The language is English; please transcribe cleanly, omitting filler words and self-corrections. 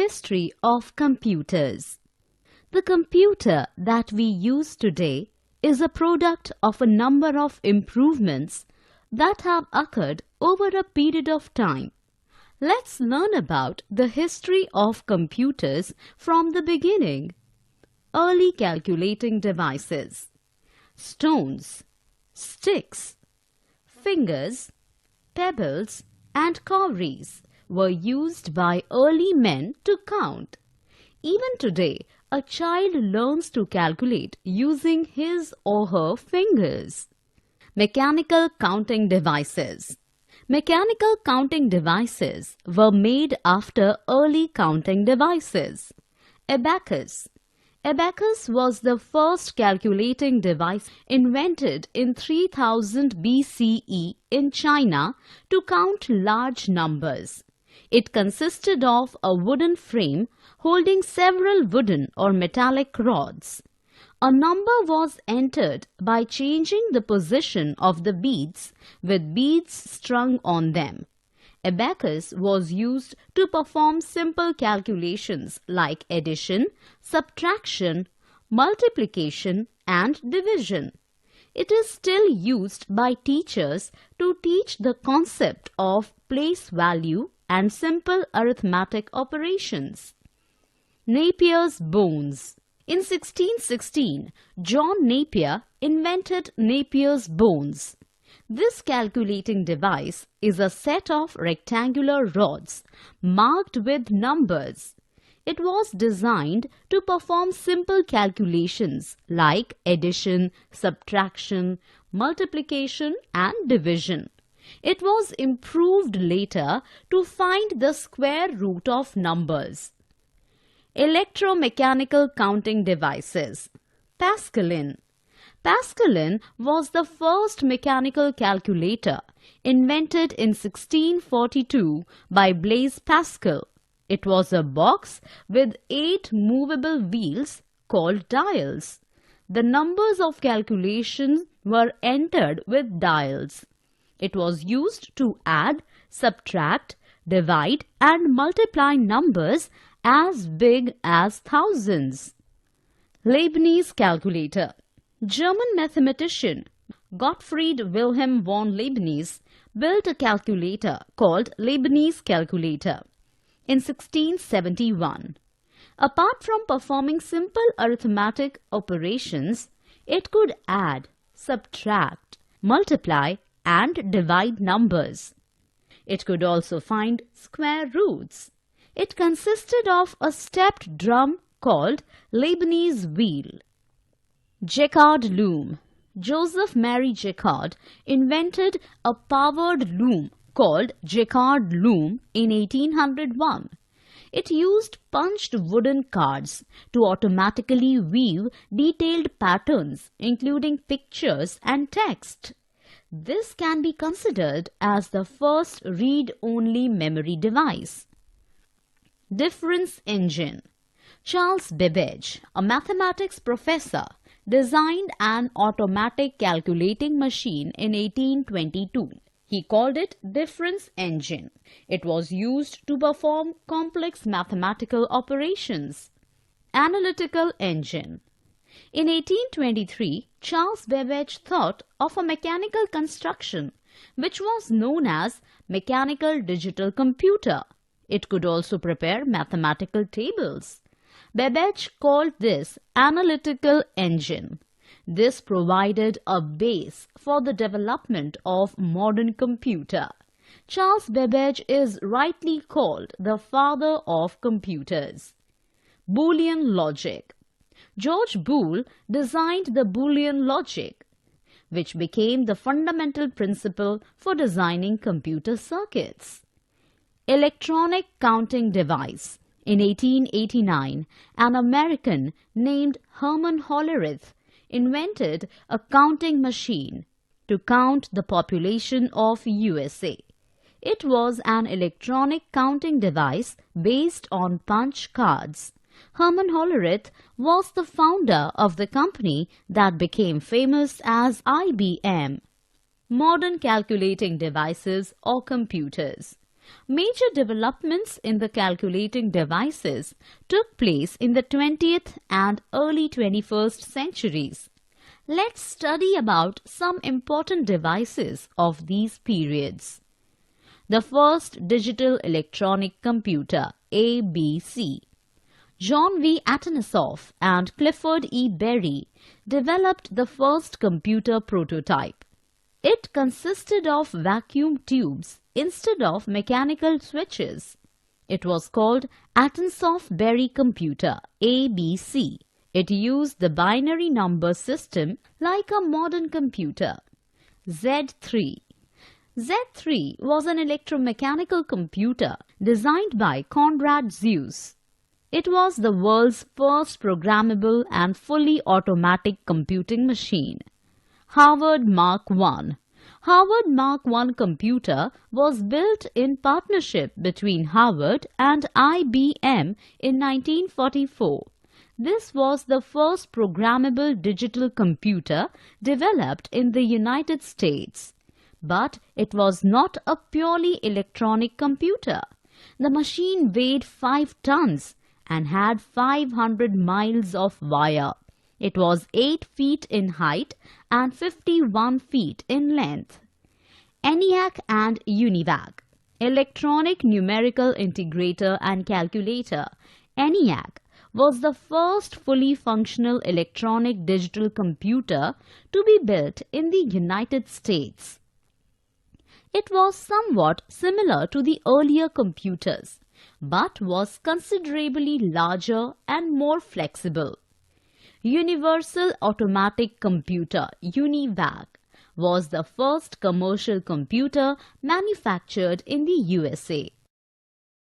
History of computers. The computer that we use today is a product of a number of improvements that have occurred over a period of time. Let's learn about the history of computers from the beginning. Early calculating devices. Stones, sticks, fingers, pebbles and cowries were used by early men to count. Even today, a child learns to calculate using his or her fingers. Mechanical counting devices. Mechanical counting devices were made after early counting devices. Abacus. Abacus was the first calculating device invented in 3000 BCE in China to count large numbers. It consisted of a wooden frame holding several wooden or metallic rods. A number was entered by changing the position of the beads with beads strung on them. Abacus was used to perform simple calculations like addition, subtraction, multiplication and division. It is still used by teachers to teach the concept of place value and simple arithmetic operations. Napier's bones. In 1616, John Napier invented Napier's bones. This calculating device is a set of rectangular rods marked with numbers. It was designed to perform simple calculations like addition, subtraction, multiplication and division. It was improved later to find the square root of numbers. Electromechanical counting devices. Pascaline. Pascaline was the first mechanical calculator invented in 1642 by Blaise Pascal. It was a box with 8 movable wheels called dials. The numbers of calculations were entered with dials. It was used to add, subtract, divide and multiply numbers as big as thousands. Leibniz calculator. German mathematician Gottfried Wilhelm von Leibniz built a calculator called Leibniz calculator in 1671. Apart from performing simple arithmetic operations, it could add, subtract, multiply and divide numbers. It could also find square roots. It consisted of a stepped drum called Leibniz wheel. Jacquard loom. Joseph Marie Jacquard invented a powered loom called Jacquard loom in 1801. It used punched wooden cards to automatically weave detailed patterns including pictures and text. This can be considered as the first read-only memory device. Difference engine. Charles Babbage, a mathematics professor, designed an automatic calculating machine in 1822. He called it difference engine. It was used to perform complex mathematical operations. Analytical engine. In 1823, Charles Babbage thought of a mechanical construction which was known as mechanical digital computer. It could also prepare mathematical tables. Babbage called this analytical engine. This provided a base for the development of modern computer. Charles Babbage is rightly called the father of computers. Boolean logic. George Boole designed the Boolean logic, which became the fundamental principle for designing computer circuits. Electronic counting device. In 1889, an American named Herman Hollerith invented a counting machine to count the population of USA. It was an electronic counting device based on punch cards. Herman Hollerith was the founder of the company that became famous as IBM. Modern calculating devices or computers. Major developments in the calculating devices took place in the 20th and early 21st centuries. Let's study about some important devices of these periods. The first digital electronic computer, ABC. John V. Atanasoff and Clifford E. Berry developed the first computer prototype. It consisted of vacuum tubes instead of mechanical switches. It was called Atanasoff-Berry Computer, ABC. It used the binary number system like a modern computer. Z3. Z3 was an electromechanical computer designed by Konrad Zuse. It was the world's first programmable and fully automatic computing machine. Harvard Mark I. Harvard Mark I computer was built in partnership between Harvard and IBM in 1944. This was the first programmable digital computer developed in the United States. But it was not a purely electronic computer. The machine weighed 5 tons and had 500 miles of wire. It was 8 feet in height and 51 feet in length. ENIAC and UNIVAC. Electronic Numerical Integrator and Calculator. ENIAC was the first fully functional electronic digital computer to be built in the United States. It was somewhat similar to the earlier computers, but was considerably larger and more flexible. Universal Automatic Computer, UNIVAC, was the first commercial computer manufactured in the USA.